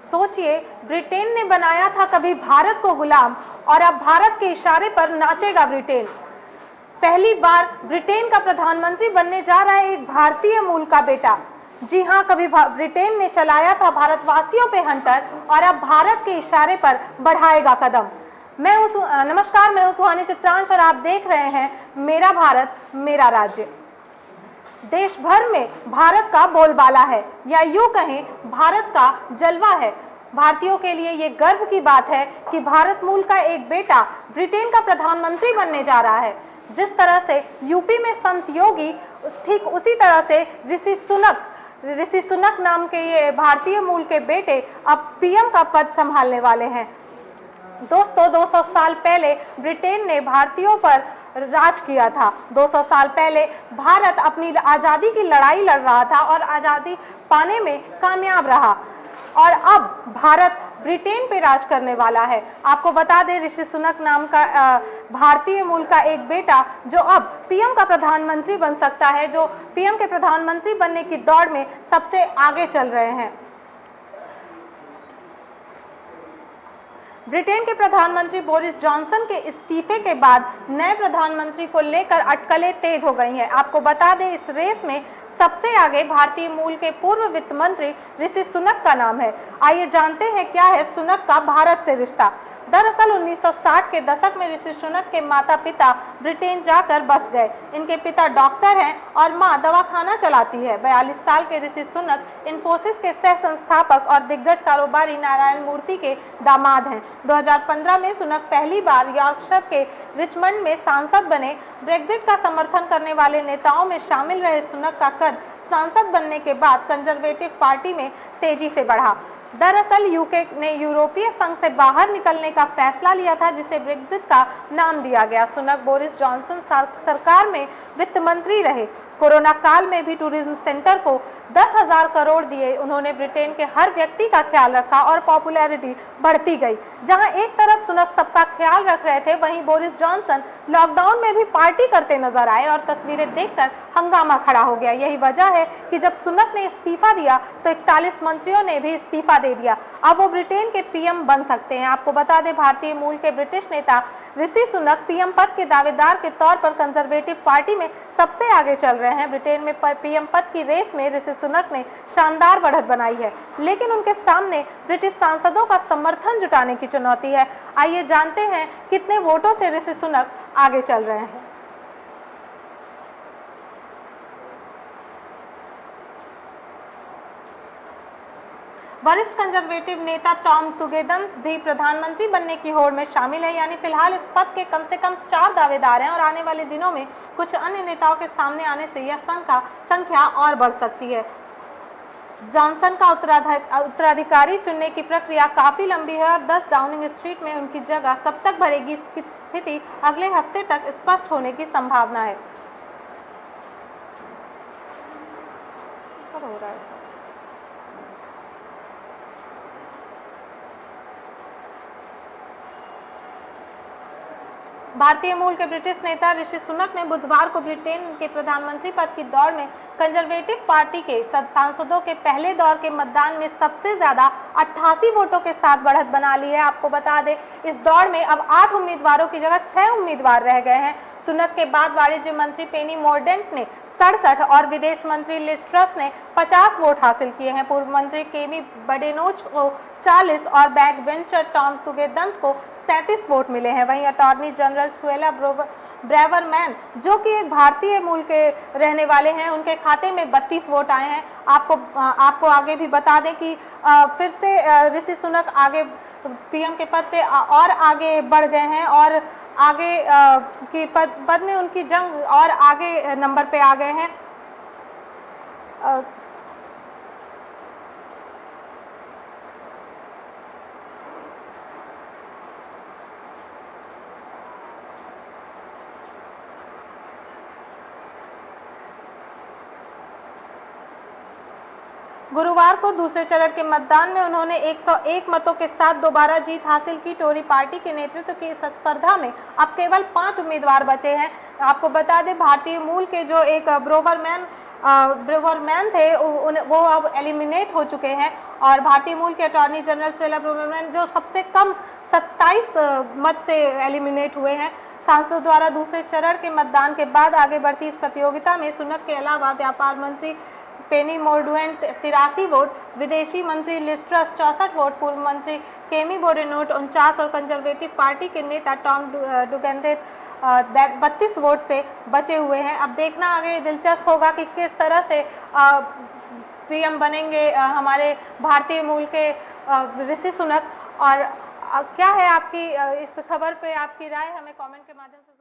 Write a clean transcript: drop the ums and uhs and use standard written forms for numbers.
सोचिए, ब्रिटेन ने बनाया था कभी भारत को गुलाम और अब भारत के इशारे पर नाचेगा ब्रिटेन। पहली बार ब्रिटेन का प्रधानमंत्री बनने जा रहा है एक भारतीय मूल का बेटा। जी हाँ, कभी ब्रिटेन ने चलाया था भारतवासियों पे हंटर और अब भारत के इशारे पर बढ़ाएगा कदम। नमस्कार, मैं हूं सुहानी चित्रांश और आप देख रहे हैं मेरा भारत मेरा राज्य। देश भर में भारत का बोलबाला है, या यूं कहें भारत का जलवा है। भारतीयों के लिए ये गर्व की बात है कि भारत मूल का एक बेटा ब्रिटेन का प्रधानमंत्री बनने जा रहा है। जिस तरह से यूपी में संत योगी, ठीक उसी तरह से ऋषि सुनक नाम के ये भारतीय मूल के बेटे अब पीएम का पद संभालने वाले हैं। दोस्तों, 200 साल पहले ब्रिटेन ने भारतीयों पर राज किया था। 200 साल पहले भारत अपनी आजादी की लड़ाई लड़ रहा था और आजादी पाने में कामयाब रहा, और अब भारत ब्रिटेन पे राज करने वाला है। आपको बता दें, ऋषि सुनक नाम का भारतीय मूल का एक बेटा जो अब पीएम का प्रधानमंत्री बन सकता है, जो पीएम के प्रधानमंत्री बनने की दौड़ में सबसे आगे चल रहे हैं। ब्रिटेन के प्रधानमंत्री बोरिस जॉनसन के इस्तीफे के बाद नए प्रधानमंत्री को लेकर अटकलें तेज हो गई हैं। आपको बता दें, इस रेस में सबसे आगे भारतीय मूल के पूर्व वित्त मंत्री ऋषि सुनक का नाम है। आइए जानते हैं क्या है सुनक का भारत से रिश्ता। दरअसल 1960 के दशक में ऋषि सुनक के माता पिता ब्रिटेन जाकर बस गए। इनके पिता डॉक्टर हैं और मां दवाखाना चलाती है। 42 साल के ऋषि सुनक इन्फोसिस के सह संस्थापक और दिग्गज कारोबारी नारायण मूर्ति के दामाद हैं। 2015 में सुनक पहली बार यॉर्कशायर के रिचमंड में सांसद बने। ब्रेक्जिट का समर्थन करने वाले नेताओं में शामिल रहे सुनक का कद सांसद बनने के बाद कंजर्वेटिव पार्टी में तेजी से बढ़ा। दरअसल यूके ने यूरोपीय संघ से बाहर निकलने का फैसला लिया था, जिसे ब्रेक्जिट का नाम दिया गया। सुनक बोरिस जॉनसन सरकार में वित्त मंत्री रहे। कोरोना काल में भी टूरिज्म सेंटर को 10,000 करोड़ दिए। उन्होंने ब्रिटेन के हर व्यक्ति का ख्याल रखा और पॉपुलैरिटी बढ़ती गई। जहां एक तरफ सुनक सबका ख्याल रख रहे थे, वहीं बोरिस जॉनसन लॉकडाउन में भी पार्टी करते नजर आए और तस्वीरें देखकर हंगामा खड़ा हो गया। यही वजह है कि जब सुनक ने इस्तीफा दिया तो 41 मंत्रियों ने भी इस्तीफा दे दिया। अब वो ब्रिटेन के पीएम बन सकते हैं। आपको बता दें, भारतीय मूल के ब्रिटिश नेता ऋषि सुनक पीएम पद के दावेदार के तौर पर कंजर्वेटिव पार्टी में सबसे आगे चल रहे हैं। ब्रिटेन में पीएम पद की रेस में ऋषि सुनक ने शानदार बढ़त बनाई है, लेकिन उनके सामने ब्रिटिश सांसदों का समर्थन जुटाने की चुनौती है। आइए जानते हैं कितने वोटों से ऋषि सुनक आगे चल रहे हैं। वरिष्ठ कंजर्वेटिव नेता टॉम तुगेदन भी प्रधानमंत्री बनने की होड़ में शामिल है। यानी फिलहाल इस पद के कम से कम 4 दावेदार हैं और आने वाले दिनों में कुछ अन्य नेताओं के सामने आने से यह संख्या और बढ़ सकती है। जॉनसन का उत्तराधिकारी चुनने की प्रक्रिया काफी लंबी है और 10 डाउनिंग स्ट्रीट में उनकी जगह कब तक भरेगी, इसकी स्थिति अगले हफ्ते तक स्पष्ट होने की संभावना है। हो रहा है भारतीय मूल के ब्रिटिश नेता ऋषि सुनक ने बुधवार को ब्रिटेन के प्रधानमंत्री पद की दौड़ में कंजर्वेटिव पार्टी के सांसदों के पहले दौर के मतदान में सबसे ज्यादा 88 वोटों के साथ बढ़त बना ली है। आपको बता दें, इस दौड़ में अब 8 उम्मीदवारों की जगह 6 उम्मीदवार रह गए हैं। सुनक के बाद वाणिज्य मंत्री पेनी मोर्डेंट ने 67 और विदेश मंत्री लिज ट्रस ने 50 वोट हासिल किए हैं। पूर्व मंत्री केमी बडेनोच को 40 और बैक बेंचर टॉम तुगेदन को 37 वोट मिले हैं। वहीं अटॉर्नी जनरल सुएला ब्रेवरमैन, जो कि एक भारतीय मूल के रहने वाले हैं, उनके खाते में 32 वोट आए हैं। आपको आगे भी बता दें कि फिर से ऋषि सुनक आगे पीएम के पद पे और आगे बढ़ गए हैं और आगे की पद में उनकी जंग और आगे नंबर पे आ गए हैं। गुरुवार को दूसरे चरण के मतदान में उन्होंने 101 मतों के साथ दोबारा जीत हासिल की। टोरी पार्टी के नेतृत्व की इस स्पर्धा में अब केवल 5 उम्मीदवार बचे हैं। आपको बता दें, भारतीय मूल के जो एक ब्रोवरमैन ब्रुवरमैन थे वो अब एलिमिनेट हो चुके हैं और भारतीय मूल के अटॉर्नी जनरल शेला ब्रुवरमैन जो सबसे कम 27 मत से एलिमिनेट हुए हैं। सांसदों द्वारा दूसरे चरण के मतदान के बाद आगे बढ़ती इस प्रतियोगिता में सुनक के अलावा व्यापार मंत्री पेनी मोर्डुएंट 83 वोट, विदेशी मंत्री लिज ट्रस 64 वोट, पूर्व मंत्री केमी बोडेनोट 49 और कंजर्वेटिव पार्टी के नेता टॉम डुगेंदेट 32 वोट से बचे हुए हैं। अब देखना आगे दिलचस्प होगा कि किस तरह से पीएम बनेंगे हमारे भारतीय मूल के ऋषि सुनक। और क्या है आपकी इस खबर पे आपकी राय, हमें कमेंट के माध्यम से